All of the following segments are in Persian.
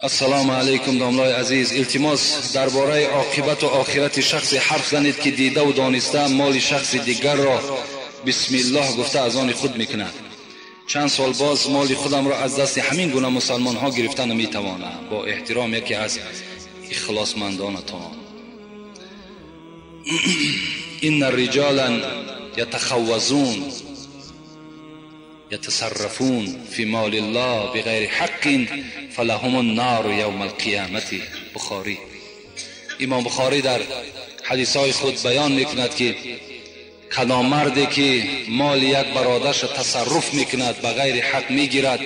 السلام علیکم داملای عزیز. التماس درباره عاقبت و آخرت شخص حرف زنید که دیده و دانسته مال شخص دیگر را بسم الله گفته از آن خود میکند. چند سال باز مال خودم را از دست همین گونه مسلمان ها گرفته نمیتوانم. با احترام یکی از اخلاصمندانتان. این الرجالا یتخوزون يتصرفون في مال الله بغير حق فلهم النار يوم القيامة. بخاری. امام بخاری در حدیثهای خود بیان میکند که کدام مردی که مال یک برادرش تصرف میکند بغیر حق میگیرد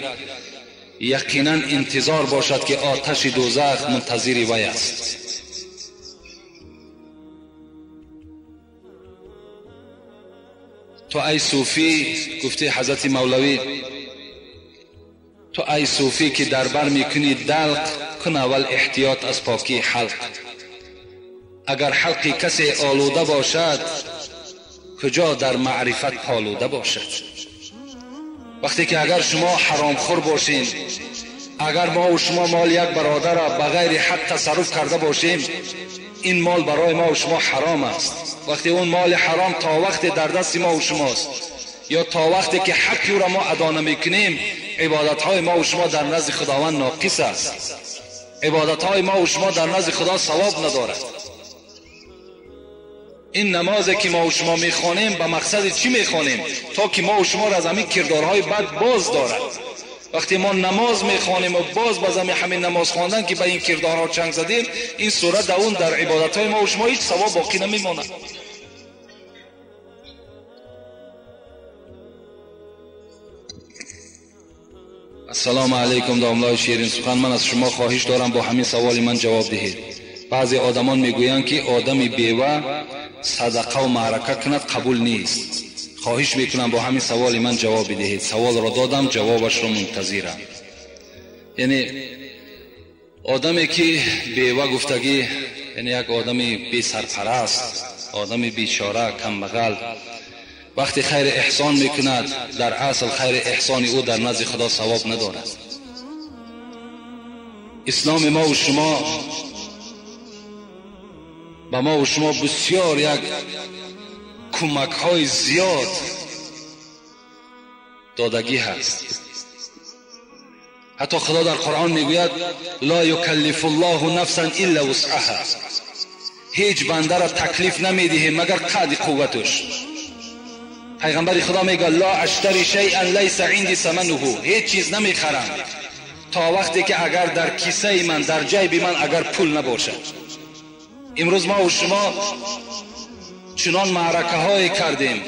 یقینا انتظار باشد که آتش دوزخ منتظر وی است. تو ای صوفی، گفته حضرت مولوی، تو ای صوفی که در بر میکنی دلق کن اول احتیاط از پاکی حلق. اگر حلق کسی آلوده باشد کجا در معرفت پالوده باشد. وقتی که اگر شما حرام خور باشین، اگر ما و شما مال یک برادر را بغیر حق تصرف کرده باشیم، این مال برای ما و شما حرام است. وقتی اون مال حرام تا وقتی در دست ما و شماست یا تا وقتی که حقی را ما ادا نمیکنیم، عبادت‌های ما و شما در نزد خداوند ناقص است. عبادت‌های ما و شما در نزد خدا ثواب ندارد. این نمازی که ما و شما میخوانیم به مقصد چی میخوانیم؟ تا که ما و شما را از همین کردارهای بد باز دارد. وقتی ما نماز میخوانیم و باز همین نماز خواندن که به این کردارها چنگ زدیم، این صورت اون در عبادت‌های ما و شما هیچ ثواب باقی نمیماند. السلام علیکم داملای شیرین سخن. من از شما خواهش دارم با همین سوال من جواب دهید. بعضی آدمان میگویند که آدمی بیوه صدقه و معرکه کند قبول نیست. خواهش میکنم با همین سوال من جواب بدهید. سوال را دادم، جوابش را منتظرم. یعنی آدمی که بیوه گفتگی، یعنی یک آدمی بی سرپرست، آدمی بیچاره کمبغل، وقتی خیر احسان میکند در اصل خیر احسان او در نزد خدا ثواب ندارد. اسلام ما و شما به ما و شما بسیار یک کمک های زیاد دادگی هست. حتی خدا در قرآن میگوید لا یکلف الله نفسا الا وسعها. هیچ بنده را تکلیف نمیده مگر قدر قوتش. پیغمبر خدا میگه لا اشتری شیئا لیس عندي ثمنه. هیچ چیز نمیخرم تا وقتی که اگر در کیسه من، در جیب من اگر پول نباشد. امروز ما و شما چنان معرکه های کردیم،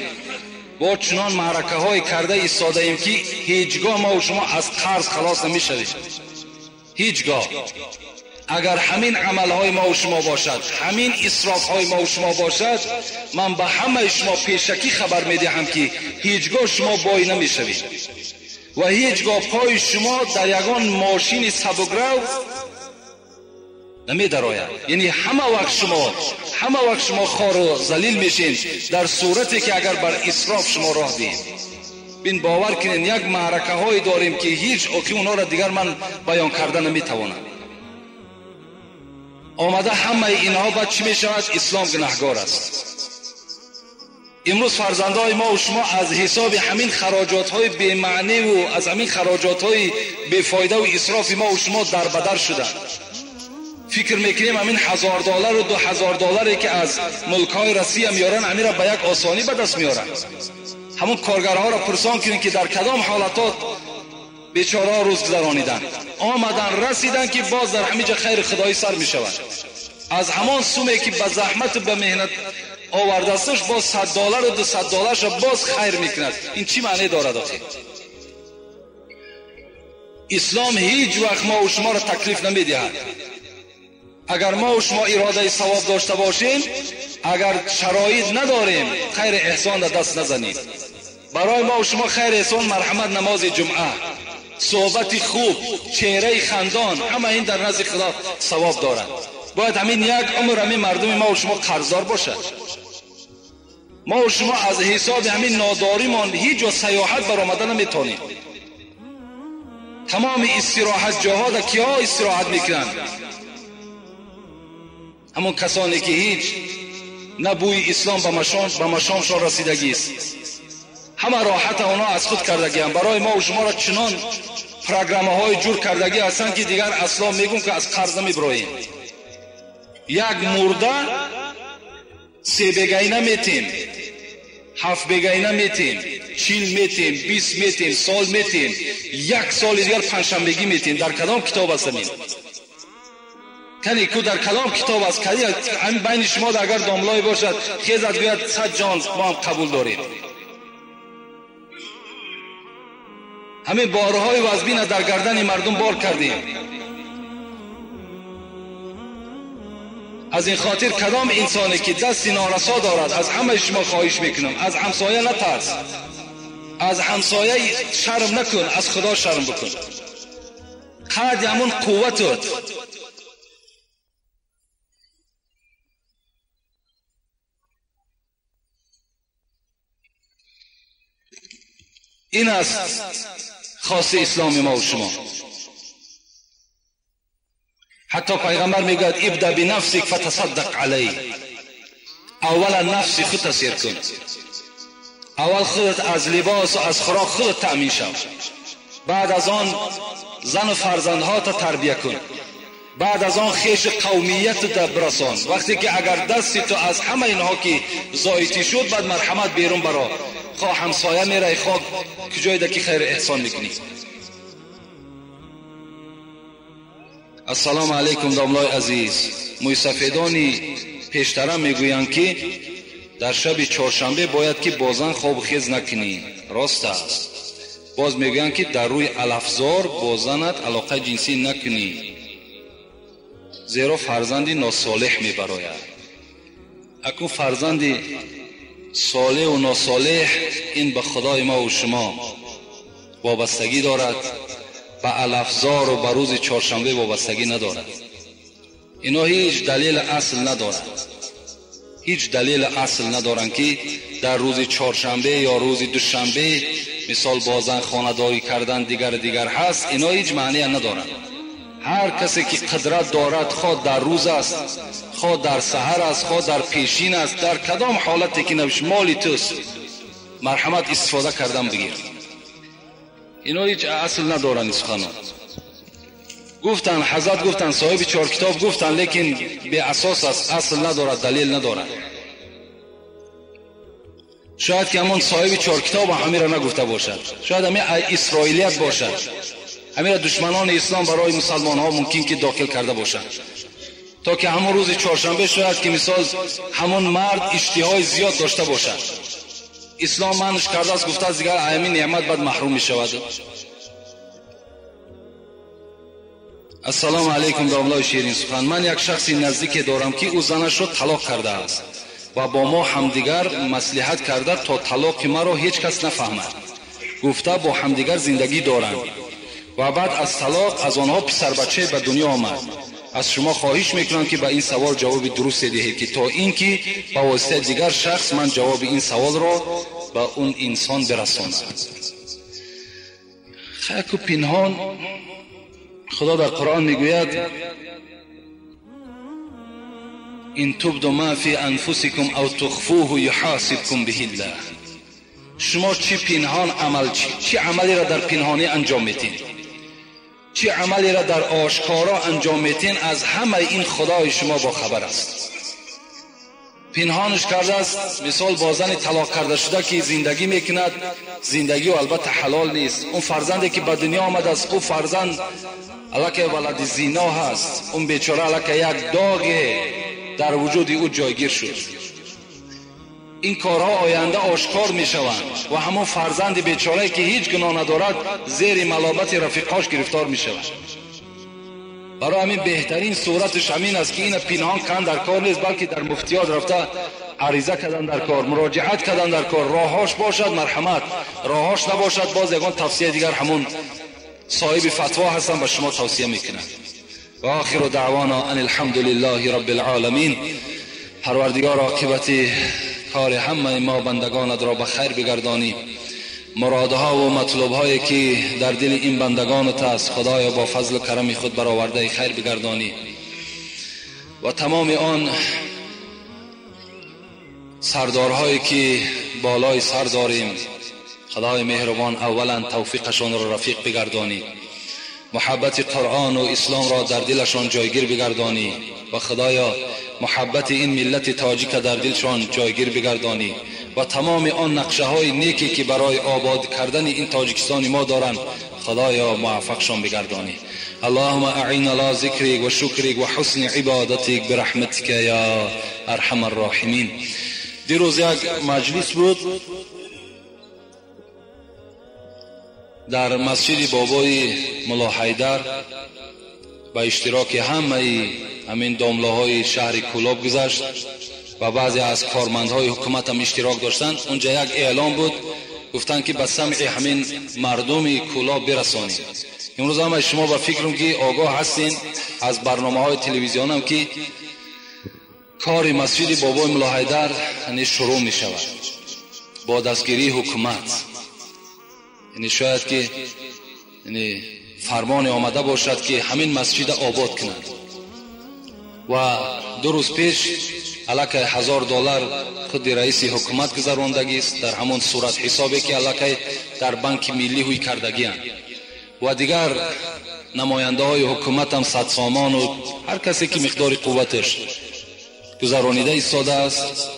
با چنان معرکه های کرده ایستاده ایم که هیچگاه ما و شما از قرض خلاص نمیشویم. هیچگاه. اگر همین عمل های ما و شما باشد، همین اسراف های ما و شما باشد، من به همه شما پیشکی خبر میدهم که هیچگاه شما بای نمیشوید و هیچگاه پای شما در یگان ماشین سبکرو نمیدراید. یعنی همه وقت شما خار و ذلیل میشین در صورتی که اگر بر اسراف شما راه دهید. بین باور کنین یک معرکه های داریم که هیچ اوکی اونا را دیگر من بیان کرده نمیتوانم. آمده همه اینها بعد چی میشود؟ اسلام گناهگار است. امروز فرزندای ما و شما از حساب همین خراجات های بی معنی و از همین خراجات های بی فایده و اسراف ما و شما در بدر شدند. فکر میکنیم همین $1000 و $2000 که از ملکای روسیه میارن همین را به یک آسانی به دست میارن. همون کارگرها را پرسان کنین که در کدام حالات بیچاره ها روز گذرانیدن، آمدن رسیدن که باز در همینجا خیر خدایی سر میشود. از همان سومی که به زحمت به مهنت آورده استش باز $100 و $200 را باز خیر میکند. این چی معنی دارد آخه؟ اسلام هیچ وقت ما و شما را تکلیف نمیدهد. اگر ما و شما اراده ثواب داشته باشیم، اگر شرایط نداریم، خیر احسان را دست نزنید. برای ما و شما خیر احسان مرحمت، نماز جمعه، صحبت خوب، چهره خندان، همه این در نزد خدا ثواب دارد. باید همین یک عمر همین مردم ما و شما قرضدار باشد. ما و شما از حساب همین ناداریمان هیچ جا سیاحت برآمده نمیتونیم. تمام استراحت جاها در کیا استراحت میکنن؟ همون کسانی که هیچ نه بوی اسلام به مشامشان رسیدگی است. همه راحت اونا از خود کردگی هم. برای ما و شما را چنان پروگرام های جور کردگی هستند که دیگر اصلا میگون که از قرض نمیبراییم. یک مرده 3 بگینه میتیم، 7 بگینه میتیم، 40 میتیم، 20 میتیم، سال میتیم، 1 سال دیگر پنجشنبگی میتیم. در کدام کتاب است این؟ کنی کو در کدام کتاب است؟ کنی همین بین شما اگر داملای باشد خیزت گوید 100 جان ما هم قبول داریم. همین بارهای وزبین در گردن مردم بار کردیم. از این خاطر کدام انسانی که دست نارسا دارد از همه شما خواهش میکنم از همسایه نترس، از همسایه شرم نکن، از خدا شرم بکن. قد همون قوتت این است خاص اسلام ما و شما. حتی پیغمبر میگوید ابدا بنفسک فتصدق علی. اول نفس خود تسیر کن، اول خودت از لباس و از خوراک خودت تأمین شو، بعد از آن زن و فرزندها تا تربیه کن، بعد از آن خیش قومیت تا برسان. وقتی که اگر دستی تو از همه اینها که زایتی شد بعد مرحمت بیرون برا، خواه همسایه میره خواه کجای ده که خیر احسان میکنی. السلام علیکم داملای عزیز. موی سفیدانی پیشترم میگویند که در شب چهارشنبه باید که بازن خواب خیز نکنی. راست است. باز میگویند که در روی الافزار بازنت علاقه جنسی نکنی، زیرا فرزندی ناصالح میبراید. اکنون فرزندی صالح و ناصالح این به خدای ما و شما وابستگی دارد، به الافزار و به روز چهارشنبه وابستگی ندارد. اینا هیچ دلیل اصل ندارد، هیچ دلیل اصل ندارند که در روز چهارشنبه یا روز دوشنبه مثال بازن خانه‌داری کردن دیگر هست. اینا هیچ معنی ندارند. هر کسی که قدرت دارد، خواه در روز است، خواه در سحر است، خواه در پیشین است، در کدام حالتی که نبیش مالی توست، مرحمت استفاده کردن بگیر. اینا هیچ اصل ندارن. سخنان گفتن، حضرت گفتن، صاحب 4 کتاب گفتن، لیکن به اساس است، اصل ندارد، دلیل ندارد. شاید که همون صاحب 4 کتاب همین را نگفته باشد، شاید همین اسرائیلیت باشد، همین دشمنان اسلام برای مسلمان ها ممکن که داخل کرده باشد تا که همون روز چهارشنبه شاید که مثال همون مرد اشتهای زیاد داشته باشد. اسلام منش کرده است، گفته است دیگر همین نعمت بعد محروم می شود. السلام علیکم داملای شیرین سخن. من یک شخصی نزدیک دارم که او زنش را طلاق کرده است و با ما همدیگر مصلحت کرده تا طلاق مرا هیچ کس نفهمد. گفته با همدیگر زندگی دارند و بعد از طلاق از آنها پسر بچه به دنیا آمد. از شما خواهش میکنم که به این سوال جواب درست دهید که تا اینکه با واسطه دیگر شخص من جواب این سوال را به اون انسان برسانم. خاک و پنهان خدا در قرآن میگوید این تبدوا ما فی انفسکم او تخفوه یحاسبکم به الله. شما چی پنهان عمل چی عملی را در پنهانی انجام میتین، چی عملی را در آشکارا انجام میتین، از همه این خدای شما با خبر است. پنهانش کرده است. مثال بازن طلاق کرده شده که زندگی میکند، زندگی و البته حلال نیست. اون فرزندی که به دنیا آمد است، اون فرزند الکه ولد زنا هست، اون بیچاره الکه یک داغ در وجود او جایگیر شد. این کارها آینده آشکار می شوند و همون فرزند بیچاره که هیچ گناه ندارد زیر ملامت رفیقاش گرفتار می شود. برای همین بهترین صورتش همین است که این پنهان کردن در کار نیست، بلکه در مفتیات رفته عریضه کردن در کار، مراجعت کردن در کار. راهاش باشد مرحمت، راهاش نباشد باز یگان توصیه دیگر همون صاحب فتوا هستن به شما توصیه میکنن. و آخر دعوانا ان الحمد لله رب العالمین. پروردگار عاقبت کار همه ما بندگانت را به خیر بگردانی مرادها و مطلوبهایی که در دل این بندگانت است خدایا با فضل و کرم خود برآورده خیر بگردانی و تمام آن سردارهایی که بالای سر داریم خدای مهربان اولا توفیقشان را رفیق بگردانی، محبت قرآن و اسلام را در دلشان جایگیر بگردانی و خدایا محبت این ملت تاجیک در دلشان جایگیر بگردانی و تمام آن نقشه های نیکی که برای آباد کردن این تاجیکستان ما دارند خدایا موفقشان بگردانی. اللهم اعین علی ذکرک و شکرک و حسن عبادتک برحمتک یا ارحم الراحمین. دیروز یک مجلس بود در مسجد بابای ملا حیدر با اشتراک همین داملاهای شهر کولاب گذشت و بعضی از کارمندهای حکومت هم اشتراک داشتند. اونجا یک اعلام بود، گفتن که به سمع همین مردم کولاب برسانید. امروز هم شما با فکرم که آگاه هستین از برنامه‌های تلویزیون هم که کار مسجد بابای ملا حیدر شروع می شود با دستگیری حکومت. یعنی شاید که فرمان آمده باشد که همین مسجد آباد کنند و 2 روز پیش علاکه $1000 خود رئیس حکومت گذراندگی است در همون صورت حسابی که علاکه در بانک ملی ہوئی کردگی هست و دیگر نماینده های حکومت هم صد سامان و هر کسی که مقدار قوتش گذرانیده ایستاده است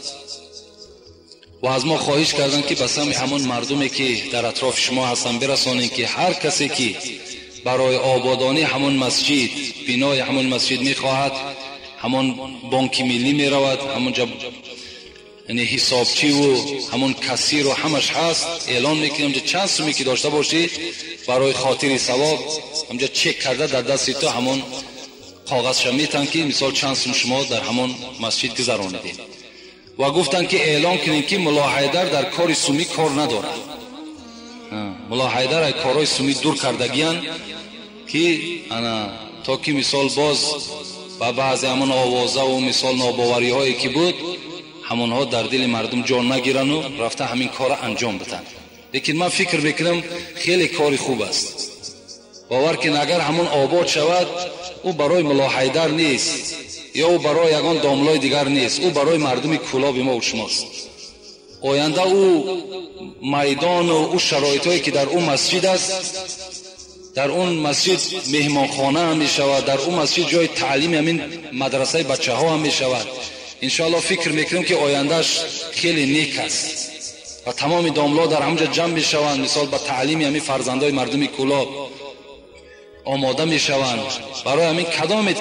و از ما خواهش کردن که به سمع همون مردمی که در اطراف شما هستن برسانین که هر کسی که برای آبادانی همون مسجد بنای همون مسجد میخواهد همون بانک ملی میرود، همون جب یعنی حسابچی و همون کسیر و همش هست، اعلان میکنیم که چند سومی که داشته باشی برای خاطر ثواب همونجا چک کرده در دست تو همون کاغذ شمیتن که مثال چند سوم شما در همون مسجد گذرانیدین و گفتن که اعلان کنین که ملا حیدر در کار سومی کار نداره. ملا حیدر ای کارهای سومی دور کردگیان که انا تا که مثال باز و بعضی همون آوازه و مثال ناباوری هایی که بود همونها در دل مردم جان نگیرن و رفته همین کار انجام بدن. لیکن من فکر میکنم خیلی کاری خوب است. باور کن اگر همون آباد شود او برای ملا حیدر نیست یا او برای یگان داملای دیگر نیست، او برای مردم کولاب ما و شماست. آینده او میدان و او شرایطی که در اون مسجد است، در اون مسجد مهمانخانه هم می شود، در اون مسجد جای تعلیم همین مدرسه بچه ها هم می شود. انشاءالله فکر میکنم که آیندهش خیلی نیک است و تمام داملا در همونجا جمع می شوند، مثال با تعلیم همین فرزندای مردم کولاب آماده می شوند برای همین کدام